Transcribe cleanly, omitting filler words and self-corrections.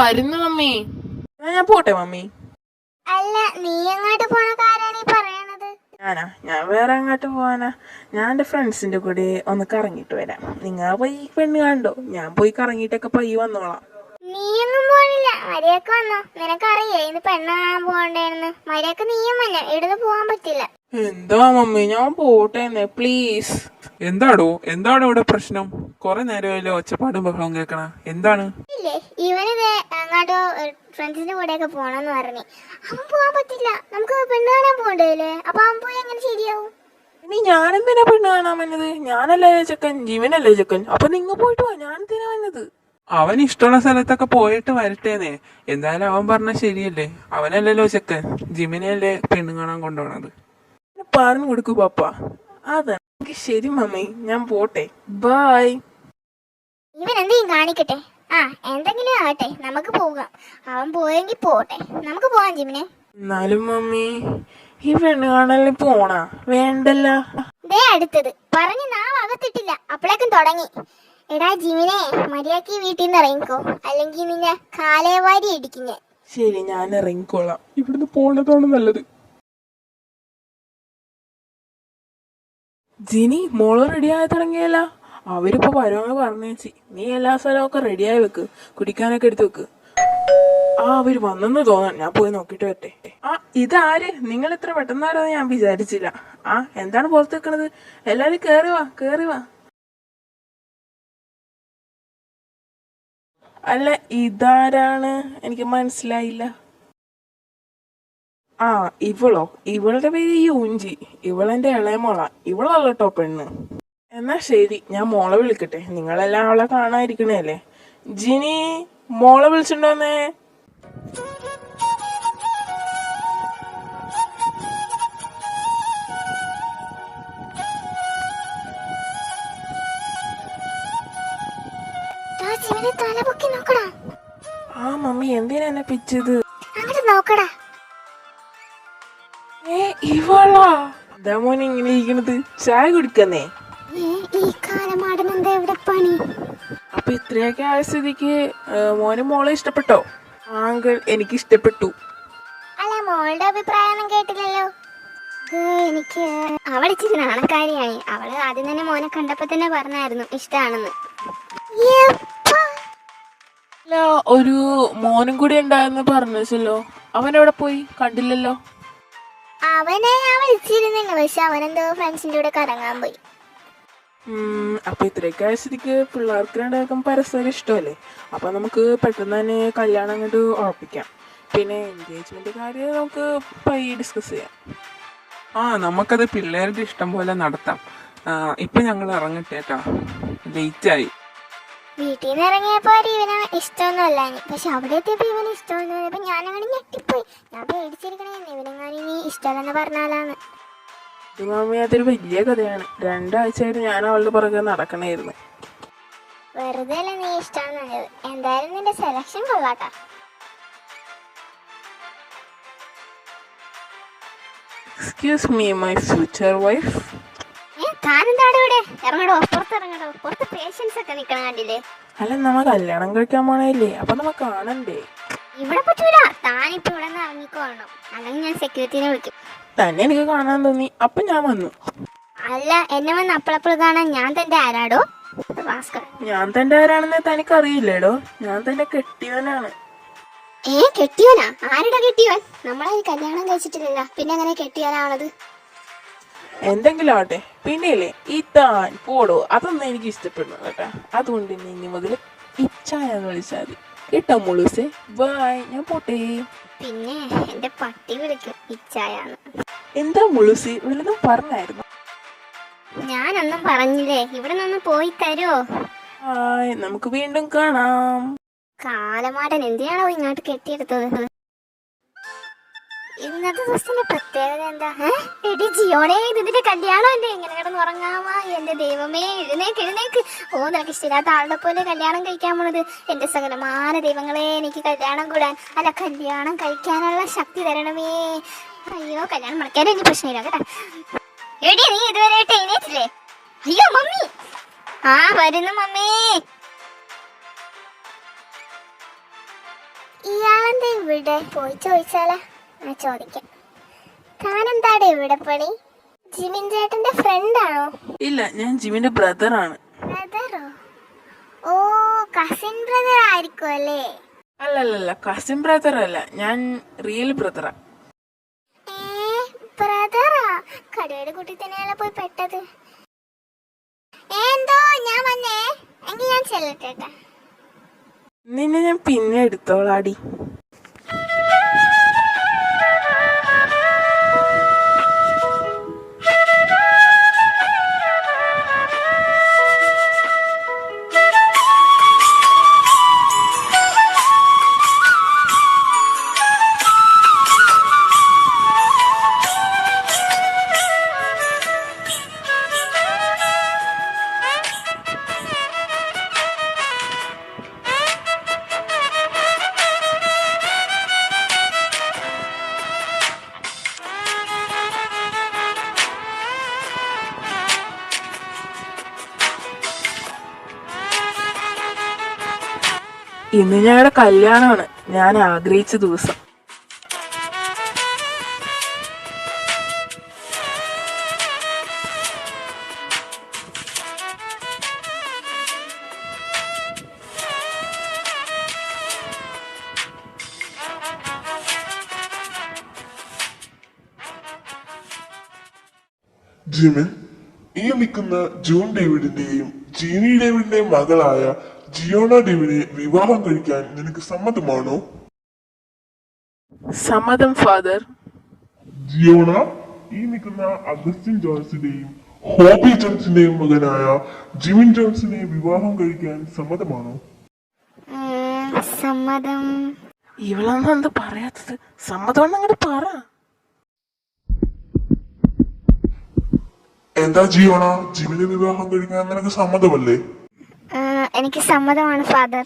വരുന്നു മമ്മി. ഞാൻ പോട്ടെ മമ്മി. അല്ല, നീ എങ്ങോട്ട് പോണ കാര്യമാണ് ഈ പറയണത്? ഞാൻ വേറെ അങ്ങോട്ട് പോവാനാ. ഞാൻ എന്റെ ഫ്രണ്ട്സിന്റെ കൂടെ ഒന്ന് കറങ്ങിട്ട് വരാം. നിങ്ങൾ പോയി പെണ്ണ് കണ്ടോ? ഞാൻ പോയി കറങ്ങിട്ടൊക്കെ പയ്യെ വന്നോളാം. നീയൊന്നും പോണില്ല, മര്യാദക്ക് വന്നോ. നിനക്കറിയേ ഇന്ന് പെണ്ണ് കാണാൻ പോകണ്ടേന്ന്. മര്യാദക്ക് നീയും വന്ന, ഇവിടുന്ന് പോവാൻ പറ്റില്ല. എന്താ മമ്മി, ഞാൻ പോട്ടെന്നെ പ്ലീസ്. എന്താടോ ഇവിടെ പ്രശ്നം? കൊറേ നേരമല്ലോ ഒച്ചപ്പാടും ബഹളവും കേൾക്കണ. എന്താണ്? ഇല്ലേ, ഇവനിത് അങ്ങോട്ടോ ഫ്രണ്ട്സിന്റെ കൂടെയൊക്കെ പോണെന്ന് പറഞ്ഞു. അവൻ പോവാൻ പറ്റില്ല. നമുക്ക് പെണ്ണ് കാണാൻ പോകണ്ടല്ലേ? അപ്പൊ അവൻ പോയി എങ്ങനെ ശരിയാവും? ഇനി ഞാനെന്തിനാ പെണ്ണ് കാണാൻ വന്നത്? ഞാനല്ലേ ചെക്കൻ, ജീവനല്ലേ ചെക്കൻ. അപ്പൊ നിങ്ങ പോയിട്ട് വാ, ഞാൻ എന്തിനാ വന്നത്? അവൻ ഇഷ്ടമുള്ള സ്ഥലത്തൊക്കെ പോയിട്ട് വരട്ടേന്നേ. എന്തായാലും അവൻ പറഞ്ഞ ശരിയല്ലേ. അവനല്ലല്ലോ ചെക്കൻ, ജിമിനെയല്ലേ പെണ്ണ് കാണാൻ കൊണ്ടുപോണത്. പറഞ്ഞു കൊടുക്കൂ പാപ്പ. അതാണ് ശരി മമ്മി, ഞാൻ പോട്ടെ. ബൈ. ഇവൻ എന്തെങ്കിലും കാണിക്കട്ടെ. എന്തെങ്കിലും ആകട്ടെ, നമുക്ക് പോകാം. അവൻ പോയെങ്കിൽ പോട്ടെ, നമുക്ക് പോവാം ജിമിനെ. എന്നാലും മമ്മി, ഈ പെണ്ണ് കാണാൻ പോണാ? വേണ്ടല്ല. ദേ അടുത്തത് പറഞ്ഞു നാവകത്തിട്ടില്ല, അപ്പോഴേക്കും തുടങ്ങി. എടാ ജിമിനെ, മര്യാദക്ക് വീട്ടിൽ നിന്ന് ഇറങ്ങിക്കോ, അല്ലെങ്കിൽ നിന്നെ കാലേവാരി ഇടിക്കും ഞാൻ. ശരി, ഞാൻ ഇറങ്ങിക്കോളാം. ഇവിടുന്ന് പോണതാണ് നല്ലത്. ജിനി, മോള് റെഡിയായി തുടങ്ങിയല്ല. അവരിപ്പോ വരുവാന്ന് പറഞ്ഞേച്ചി. നീ എല്ലാ സ്ഥലമൊക്കെ റെഡിയായി വെക്ക്, കുടിക്കാനൊക്കെ എടുത്ത് വെക്ക്. അവര് വന്നെന്ന് തോന്നാൻ, ഞാൻ പോയി നോക്കിട്ട് വരട്ടെ. ഇതാര്? നിങ്ങൾ ഇത്ര പെട്ടെന്നാരോ ഞാൻ വിചാരിച്ചില്ല. എന്താണ് പുറത്ത് വെക്കണത്? എല്ലാരും കേറി വാ. അല്ല, ഇതാരാണ്? എനിക്ക് മനസ്സിലായില്ല. ഇവളോ? ഇവളുടെ പേര് യൂഞ്ചി. ഇവളെന്റെ ഇളയ മോളാ. ഇവളല്ലോ കേട്ടോ പെണ്ണ്. എന്നാ ശരി, ഞാൻ മോളെ വിളിക്കട്ടെ. നിങ്ങളെല്ലാം അവളെ കാണാതിരിക്കണേല്ലേ. ജിനി, മോളെ വിളിച്ചിട്ടുണ്ടോന്നേ? മമ്മി, എന്തിനാ എന്നെ പിച്ചത്? നോക്കടാ. ഇവളാ? എന്താ മോനെ ഇങ്ങനെ ഇരിക്കണത്? ചായ കുടിക്കുന്നേ? ഈ കാലമാടനെന്താ ഇവിടെ പണി? അപ്പൊ ഇത്രയൊക്കെ ആയ സ്ഥിതിക്ക് മോനും മോളെ ഇഷ്ടപ്പെട്ടോ? ആങ്കിൾ, എനിക്ക് ഇഷ്ടപ്പെട്ടു. അല്ല, മോളുടെ അഭിപ്രായം കേട്ടില്ലല്ലോ. എനിക്ക് അവളിച്ചിരി നാണക്കാരിയായി. അവള് ആദ്യം തന്നെ മോനെ കണ്ടപ്പോ തന്നെ പറഞ്ഞായിരുന്നു ഇഷ്ടാണെന്ന്. അല്ല, ഒരു മോനും കൂടി ഉണ്ടായെന്ന് പറഞ്ഞല്ലോ. അവൻ എവിടെ പോയി? കണ്ടില്ലല്ലോ. അവനെ ഞാൻ വിളിച്ചിരുന്നില്ല, പക്ഷെ അവനെന്തോ ഫ്രണ്ട്സിന്റെ കൂടെ കറങ്ങാൻ പോയി. അപ്പൊ ഇത്രയൊക്കെ ആയ സ്ഥിതിക്ക് പിള്ളേർക്ക് രണ്ടാൾക്കും പരസ്പരം ഇഷ്ടമല്ലേ. അപ്പൊ നമുക്ക് പെട്ടെന്ന് തന്നെ കല്യാണം അങ്ങോട്ട് ഉറപ്പിക്കാം. പിന്നെ എൻഗേജ്മെന്റ് കാര്യം നമുക്ക് പയ്യെ ഡിസ്കസ് ചെയ്യാം. നമുക്കത് പിള്ളേരുടെ ഇഷ്ടം പോലെ നടത്താം. ഇപ്പൊ ഞങ്ങൾ ഇറങ്ങട്ടെ കേട്ടോ, ലേറ്റായി. വീട്ടിൽ നിന്ന് ഇറങ്ങിയപ്പോ ഇവന് ഇഷ്ടമൊന്നുമല്ല, പക്ഷെ അവിടെ എത്തിയപ്പോ ഇവന് ഇഷ്ടമൊന്നും. അപ്പൊ ഞാനങ്ങനെ ഞെട്ടിപ്പോയി. ഞാൻ പേടിച്ചിരിക്കണേ, ഇവനെങ്ങാനും ഇനി ഇഷ്ടമല്ലെന്ന് പറഞ്ഞാലാന്ന്. മാമി, അതൊരു വലിയ കഥയാണ്. 2 ആഴ്ചയായിട്ട് ഞാൻ അവളുടെ പുറകെ നടക്കണായിരുന്നു. വെറുതെ അല്ല നീ ഇഷ്ടമാണെന്ന്. എന്തായാലും നിന്റെ സെലക്ഷൻ കൊള്ളാട്ടാ. Excuse me, my future wife. താനെന്താടെ ഇവിടെ? ഇറങ്ങടോ, പുറത്തിറങ്ങടോ. പുറത്ത് പേഷ്യൻസ് ഒക്കെ നിക്കണ കണ്ടില്ലേ? അല്ല, നമ്മ കല്യാണം കഴിക്കാൻ പോണേല്ലേ, അപ്പൊ നമ്മ കാണണ്ടേ? ഇവിടെ പറ്റൂല, താനിപ്പോ ഇവിടെ നിന്ന് ഇറങ്ങിക്കോണം, അല്ലെങ്കിൽ ഞാൻ സെക്യൂരിറ്റിനെ വിളിക്കും. തന്നെ എനിക്ക് കാണാൻ തോന്നി, അപ്പൊ ഞാൻ വന്നു. അല്ല, എന്നെ വന്ന് അപ്പളപ്പോൾ കാണാൻ ഞാൻ തന്റെ ആരാടോ? ഞാൻ തന്റെ ആരാണെന്ന് തനിക്ക് അറിയില്ലേടോ. ഞാൻ തന്നെ കെട്ടിയവനാണ്. കെട്ടിയോനാ? ആരുടെ കെട്ടിയോൻ? നമ്മളെ കല്യാണം കഴിച്ചിട്ടില്ല, പിന്നെ എങ്ങനെ കെട്ടിയോനാവണത്? എന്തെങ്കിലും ആവട്ടെ. പിന്നെയല്ലേ ഈ താൻ പോടോ, അതൊന്നും എനിക്ക് ഇഷ്ടപ്പെടുന്നു കേട്ടാ. അതുകൊണ്ട് ഇനി മുതൽ ഇച്ചായെന്ന് വിളിച്ചാൽ മതി കേട്ടോ മുളുസേ. ബൈ, ഞാൻ പോട്ടെ. പിന്നെ എന്റെ പട്ടി വിളിക്കും ഇച്ചായാന്ന്. എന്താ മുളുസി, വല്ലതും പറഞ്ഞായിരുന്നു? ഞാനൊന്നും പറഞ്ഞില്ലേ. ഇവിടെ നിന്ന് പോയി തരുമോ? നമുക്ക് വീണ്ടും കാണാം. കാലമാടൻ എന്തിനാണോ ഇങ്ങോട്ട് കെട്ടിയെടുത്തത്? ഇന്നത്തെ ദിവസത്തിന്റെ പ്രത്യേകത എന്താ? എടി ജിയോണേ, ഇതിന്റെ കല്യാണം അല്ലേ? ഇങ്ങനെ കിടന്ന് ഉറങ്ങാമാ? എന്റെ ദൈവമേ, എഴുന്നേക്ക്. നിനക്ക് ഇഷ്ടമില്ലാത്ത ആളുടെ പോലെ കല്യാണം കഴിക്കാൻ പോണത്. എന്റെ സകലമാന ദൈവങ്ങളെ, എനിക്ക് കല്യാണം കല്യാണം കഴിക്കാനുള്ള ശക്തി തരണമേ. അയ്യോ, കല്യാണം മുടക്കാനും എനിക്ക് പ്രശ്നമില്ല കേട്ടാ. എടി, നീ ഇതുവരെ എഴുന്നേറ്റില്ലേ? അയ്യോ മമ്മി. വരുന്നു മമ്മി. ഇയാളെന്താ ഇവിടെ? പോയി ചോദിച്ചാലോ? ആ ചോദിക്കാം. താനെന്താടെ ഇവിടെ പണി? ജിമിൻ ചേട്ടന്റെ ഫ്രണ്ടാണോ? ഇല്ല, ഞാൻ ജിമിന്റെ ബ്രദറാണ്. ബ്രദറോ? ഓ, കസിൻ ബ്രദർ ആയിരിക്കും അല്ലേ? അല്ലല്ല, കസിൻ ബ്രദർ അല്ല, ഞാൻ റിയൽ ബ്രദറാ. ബ്രദറാ? കടയുടെ കുട്ടി തന്നെയല്ല പോയി പെട്ടത്. എന്തോ ഞാൻ വന്നേ, എങ്കിൽ ഞാൻ ചെല്ലട്ടെ. നിന്നെ ഞാൻ പിന്നെ എടുത്തോളാടി. ഇന്ന് ഞങ്ങളുടെ കല്യാണമാണ്, ഞാൻ ആഗ്രഹിച്ച ദിവസം. ജിമിൻ, ഈ നിൽക്കുന്ന ജൂൺ ഡേവിഡിന്റെയും ജീനി ഡേവിഡിന്റെയും മകളായ ജിയോണ ഡേവിഡിനെ വിവാഹം കഴിക്കാൻ നിനക്ക് സമ്മതമാണോ? സമ്മതം ഫാദർ. ജിയോണ, ഈ നിൽക്കുന്ന അഗസ്റ്റിൻ ജോൺസിന്റെയും ഹോബി ജോൺസിന്റെയും മകനായ ജിമിൻ ജോൺസിനെ വിവാഹം കഴിക്കാൻ സമ്മതമാണോ? സമ്മതം. ഇവളൊന്നും എന്ത് പറയാത്തത്? സമ്മതം അങ്ങോട്ട് പറ. എന്താ ജിയോണ, ജിമിനെ വിവാഹം കഴിക്കാൻ നിനക്ക് സമ്മതമല്ലേ? എനിക്ക് സമ്മതമാണ് ഫാദർ.